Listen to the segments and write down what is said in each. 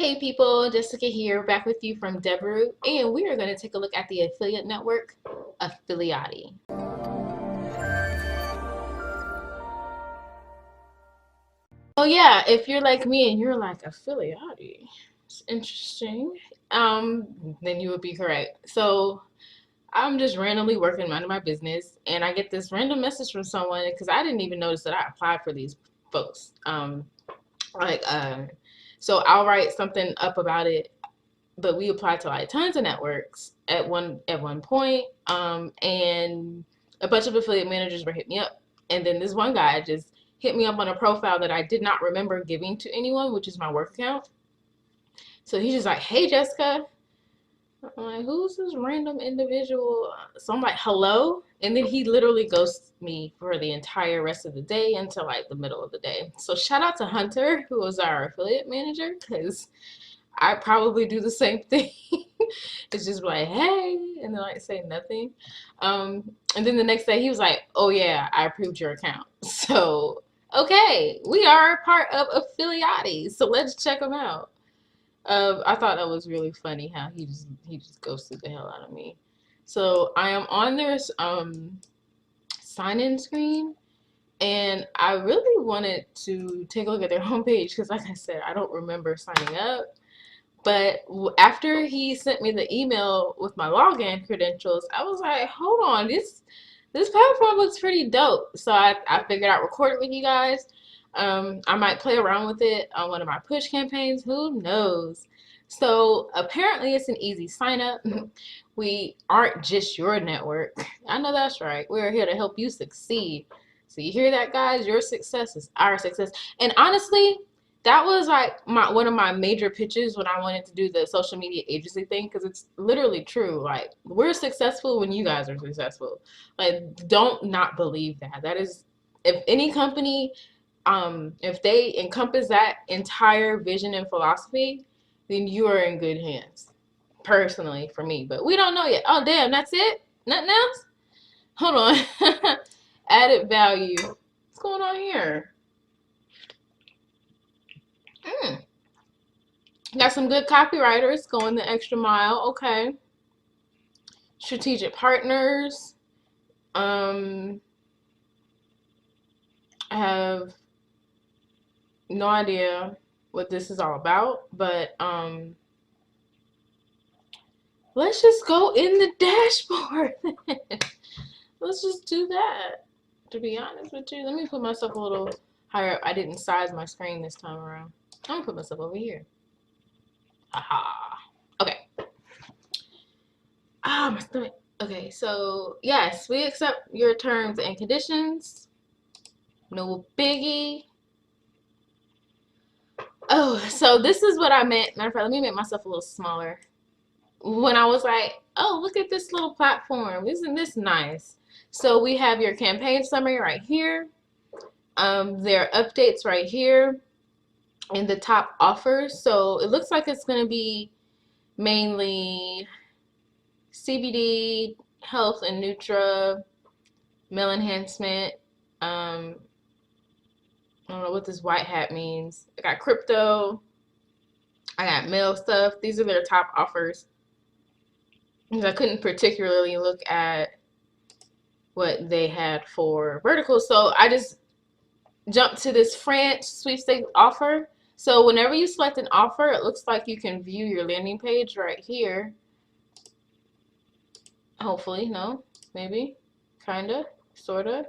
Hey people, Jessica here, back with you from Deveru, and we are going to take a look at the affiliate network, Affiliati. So yeah, if you're like me and you're like, Affiliati, it's interesting, then you would be correct. So I'm just randomly working, minding my business, and I get this random message from someone because I didn't even notice that I applied for these folks. Like, uh, so I'll write something up about it, but we applied to like tons of networks at one point, and a bunch of affiliate managers were hit me up, and then this one guy just hit me up on a profile that I did not remember giving to anyone, which is my work account. So he's just like, "Hey, Jessica." I'm like, "Who's this random individual?" So I'm like, "Hello," and then he literally ghosts me for the entire rest of the day until like the middle of the day. So shout out to Hunter, who was our affiliate manager, because I probably do the same thing. It's just like, hey, and then like say nothing. And then the next day he was like, oh yeah, I approved your account. So, okay, we are a part of Affiliati. So let's check them out. I thought that was really funny how he just ghosted the hell out of me. So I am on their sign-in screen, and I really wanted to take a look at their homepage because, like I said, I don't remember signing up. But after he sent me the email with my login credentials, I was like, hold on, this platform looks pretty dope. So I figured I'd record it with you guys. I might play around with it on one of my push campaigns. Who knows? So apparently it's an easy sign up. We aren't just your network. I know that's right. We're here to help you succeed. So you hear that, guys? Your success is our success. And honestly, that was like one of my major pitches when I wanted to do the social media agency thing, because it's literally true. Like, we're successful when you guys are successful. Like, don't not believe that. That is, if any company, if they encompass that entire vision and philosophy, then you are in good hands. Personally, for me, but we don't know yet. Oh damn, that's it? Nothing else? Hold on. Added value. What's going on here? Hmm. Got some good copywriters going the extra mile. Okay. Strategic partners. I have no idea what this is all about, but let's just go in the dashboard. Let's just do that. To be honest with you, let me put myself a little higher up. I didn't size my screen this time around. I'm gonna put myself over here. Aha. Okay. Ah, my stomach. Okay, so yes, we accept your terms and conditions. No biggie. Oh, so this is what I meant. Matter of fact, let me make myself a little smaller. When I was like, oh, look at this little platform. Isn't this nice? So we have your campaign summary right here. There are updates right here in the top offers. So it looks like it's going to be mainly CBD, health and Nutra, male enhancement. I don't know what this white hat means. I got crypto. I got mail stuff. These are their top offers. Because I couldn't particularly look at what they had for verticals. So I just jumped to this France sweepstakes offer. So whenever you select an offer, it looks like you can view your landing page right here. Hopefully, no, maybe, kinda, sorta.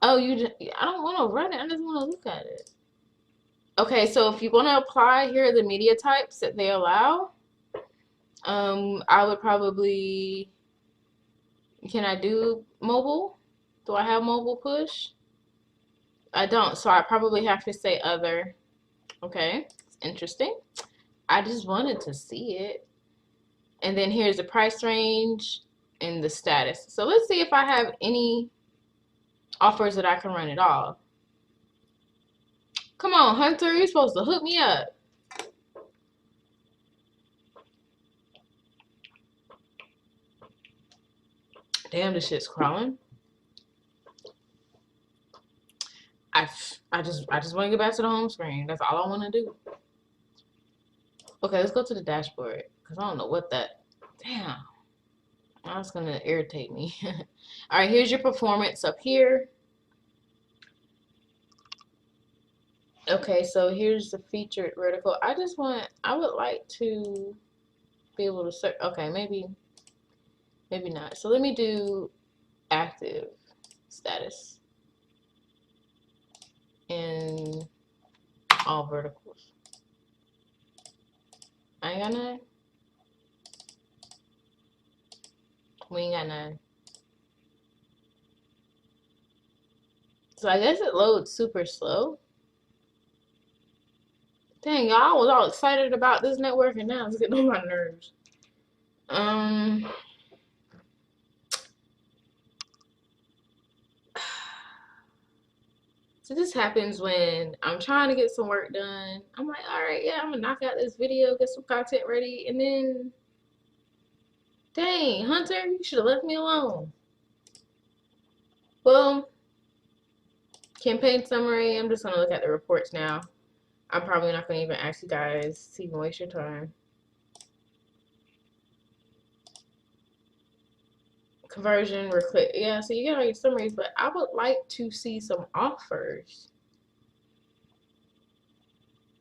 Oh, I don't want to run it. I just want to look at it. Okay, so if you want to apply, here are the media types that they allow. I would probably, can I do mobile? Do I have mobile push? I don't, so I probably have to say other. Okay, it's interesting. I just wanted to see it. And then here's the price range and the status. So let's see if I have any offers that I can run at all. Come on, Hunter, you're supposed to hook me up. Damn, this shit's crawling. I just want to get back to the home screen. That's all I want to do. Okay, let's go to the dashboard because I don't know what that. Damn, that's gonna irritate me. All right, here's your performance up here. Okay, so here's the featured vertical. I would like to be able to search. Okay, maybe not. So let me do active status in all verticals. I ain't got none. We ain't got none. So I guess it loads super slow. Dang, y'all, I was all excited about this network and now it's getting on my nerves. So this happens when I'm trying to get some work done. I'm like, all right, yeah, I'm gonna knock out this video, get some content ready, and then, dang, Hunter, you should have left me alone. Well, campaign summary, I'm just gonna look at the reports now. I'm probably not gonna even ask you guys to even waste your time. Conversion, click. Yeah, so you get all your summaries, but I would like to see some offers.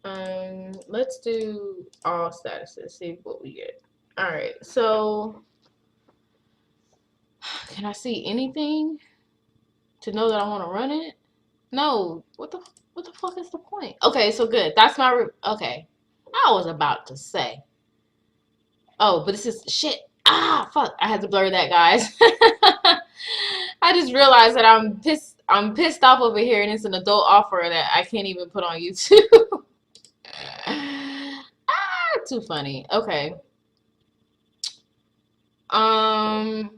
Let's do all statuses, see what we get. All right, so can I see anything to know that I want to run it? No. What the fuck is the point? Okay, so good. That's my okay. I was about to say. Oh, but this is shit. Ah, fuck. I had to blur that, guys. I just realized that I'm pissed off over here, and it's an adult offer that I can't even put on YouTube. Ah, too funny. Okay. Um,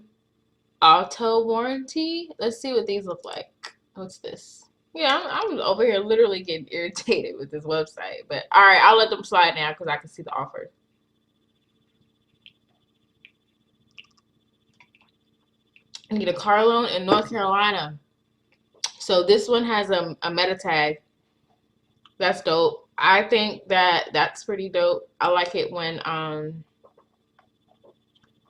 auto warranty. Let's see what these look like. What's this? Yeah, I'm over here literally getting irritated with this website. But all right, I'll let them slide now because I can see the offer. I need a car loan in North Carolina. So this one has a meta tag. That's dope. I think that that's pretty dope. I like it when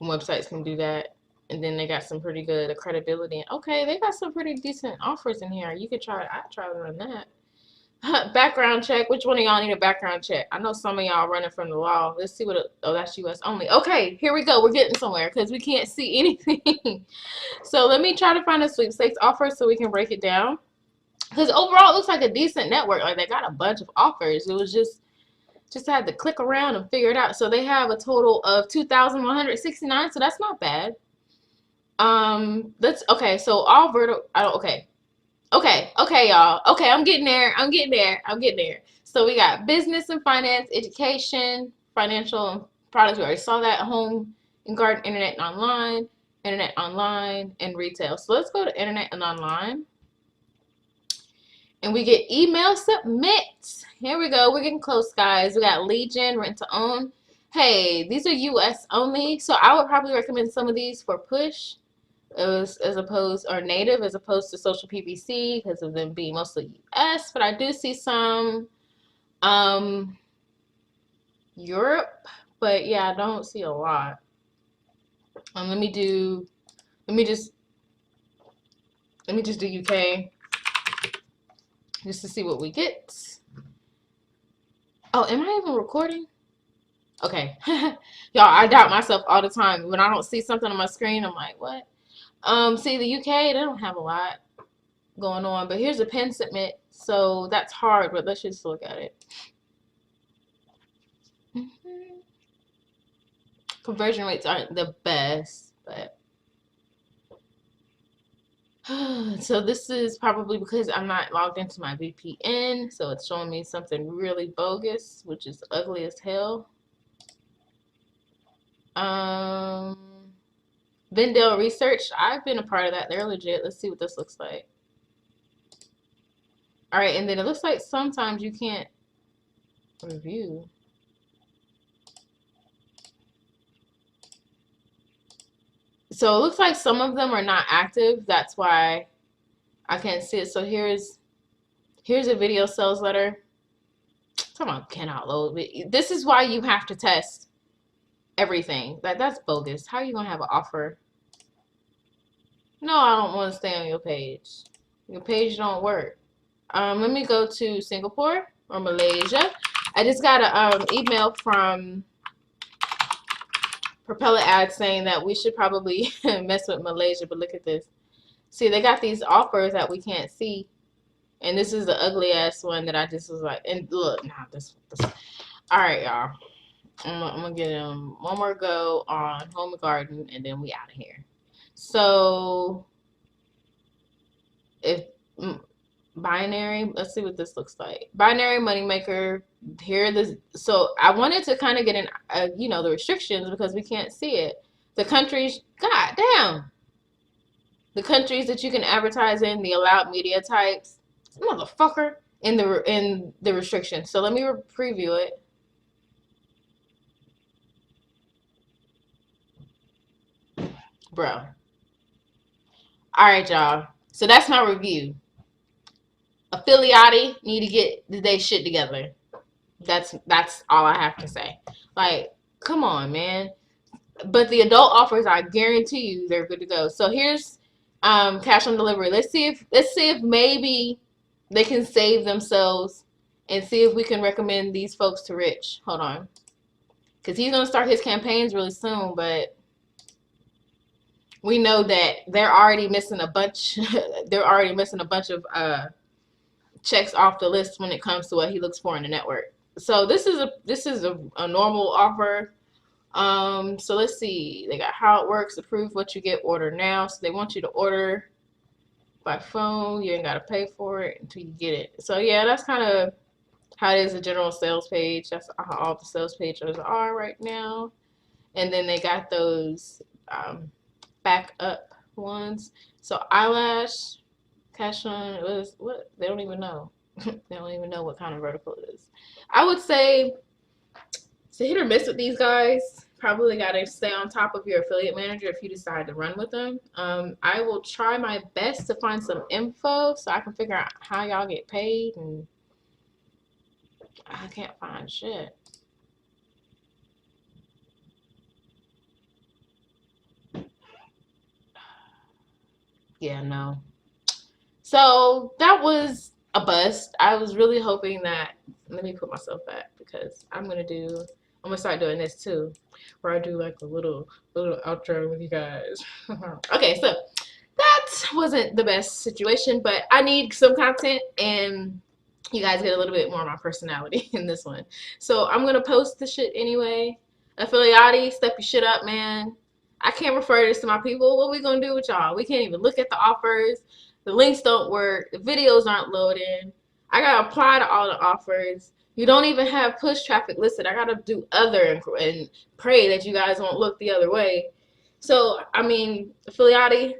websites can do that. And then they got some pretty good credibility. Okay, they got some pretty decent offers in here. You could try. I'd try to run that. Background check. Which one of y'all need a background check? I know some of y'all running from the law. Let's see what. Oh, that's U.S. only. Okay, here we go. We're getting somewhere because we can't see anything. So let me try to find a sweepstakes offer so we can break it down. Because overall, it looks like a decent network. Like they got a bunch of offers. It was just had to click around and figure it out. So they have a total of 2,169. So that's not bad. Let's okay. So all vertical. Okay. Okay, y'all. Okay, I'm getting there. So we got business and finance, education, financial products. We already saw that. Home and garden, internet and online, and retail. So let's go to internet and online. And we get email submit. Here we go. We're getting close, guys. We got Legion, rent to own. Hey, these are US only. So I would probably recommend some of these for push. As opposed or native as opposed to social PPC because of them being mostly US, but I do see some Europe, but yeah, I don't see a lot. Let me just do UK just to see what we get. Oh, am I even recording? Okay. Y'all, I doubt myself all the time. When I don't see something on my screen, I'm like, what? See the UK, they don't have a lot going on, but here's a pin submit, so that's hard, but let's just look at it. Conversion rates aren't the best, but so this is probably because I'm not logged into my VPN, so it's showing me something really bogus, which is ugly as hell. Vendel Research, I've been a part of that. They're legit. Let's see what this looks like. All right, and then it looks like sometimes you can't review. So it looks like some of them are not active. That's why I can't see it. So here's a video sales letter. Come on, cannot load. This is why you have to test everything. That's bogus. How are you gonna have an offer? No, I don't want to stay on your page. Your page don't work. Let me go to Singapore or Malaysia. I just got an email from Propeller Ads saying that we should probably mess with Malaysia, but look at this. See, they got these offers that we can't see. And this is the ugly ass one that I just was like, and look, nah, this. All right, y'all. I'm gonna get one more go on Home and Garden, and then we out of here. So, if binary, let's see what this looks like. Binary moneymaker. Here, this. So I wanted to kind of get an, you know, the restrictions because we can't see it. The countries, god damn. The countries that you can advertise in, the allowed media types, motherfucker, in the restrictions. So let me preview it. Bro. All right, y'all. So that's my review. Affiliati need to get their shit together. That's all I have to say. Like, come on, man. But the adult offers, I guarantee you, they're good to go. So here's cash on delivery. Let's see if maybe they can save themselves and see if we can recommend these folks to Rich. Hold on, because he's gonna start his campaigns really soon, but we know that they're already missing a bunch. They're already missing a bunch of checks off the list when it comes to what he looks for in the network. So this is a normal offer. So let's see. They got how it works, approve what you get, order now. So they want you to order by phone. You ain't got to pay for it until you get it. So yeah, that's kind of how it is, a general sales page. That's how all the sales pages are right now. And then they got those backup ones. So eyelash, cash on, what? They don't even know. They don't even know what kind of vertical it is. I would say it's a hit or miss with these guys. Probably got to stay on top of your affiliate manager if you decide to run with them. I will try my best to find some info so I can figure out how y'all get paid, and I can't find shit. Yeah, no. So that was a bust. I was really hoping that, let me put myself back because I'm gonna start doing this too, where I do like a little outro with you guys. Okay, so that wasn't the best situation, but I need some content and you guys get a little bit more of my personality in this one. So I'm gonna post the shit anyway. Affiliati, step your shit up, man. I can't refer this to my people. What we gonna do with y'all? We can't even look at the offers. The links don't work. The videos aren't loading. I gotta apply to all the offers. You don't even have push traffic listed. I gotta do other and pray that you guys won't look the other way. So I mean, Affiliati,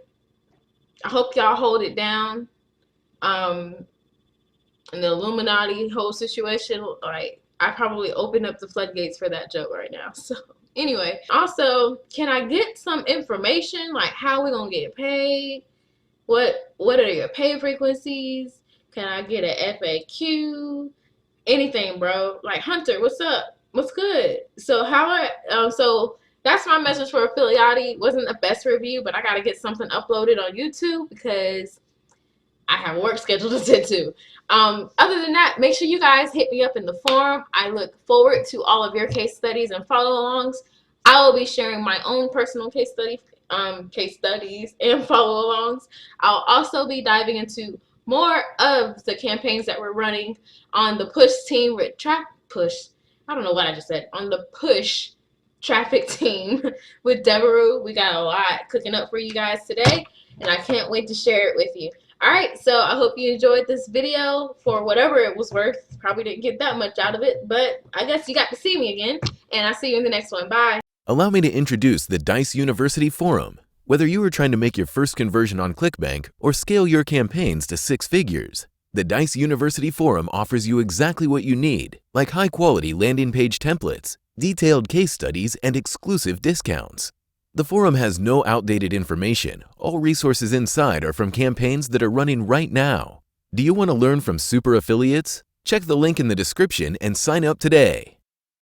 I hope y'all hold it down. And the Illuminati whole situation, like, I probably opened up the floodgates for that joke right now. So anyway, also, can I get some information, like how we gonna get paid? What are your pay frequencies? Can I get an FAQ? Anything, bro. Like, Hunter, what's up? What's good? So so that's my message for Affiliati. Wasn't the best review, but I gotta get something uploaded on YouTube because I have a work schedule to attend to. Other than that, make sure you guys hit me up in the forum. I look forward to all of your case studies and follow-alongs. I will be sharing my own personal case studies and follow-alongs. I'll also be diving into more of the campaigns that we're running on the push team with I don't know what I just said. On the push traffic team with Devereaux. We got a lot cooking up for you guys today, and I can't wait to share it with you. Alright, so I hope you enjoyed this video for whatever it was worth. Probably didn't get that much out of it, but I guess you got to see me again, and I'll see you in the next one. Bye. Allow me to introduce the Dice University Forum. Whether you are trying to make your first conversion on ClickBank or scale your campaigns to 6 figures, the Dice University Forum offers you exactly what you need, like high-quality landing page templates, detailed case studies, and exclusive discounts. The forum has no outdated information. All resources inside are from campaigns that are running right now. Do you want to learn from super affiliates? Check the link in the description and sign up today.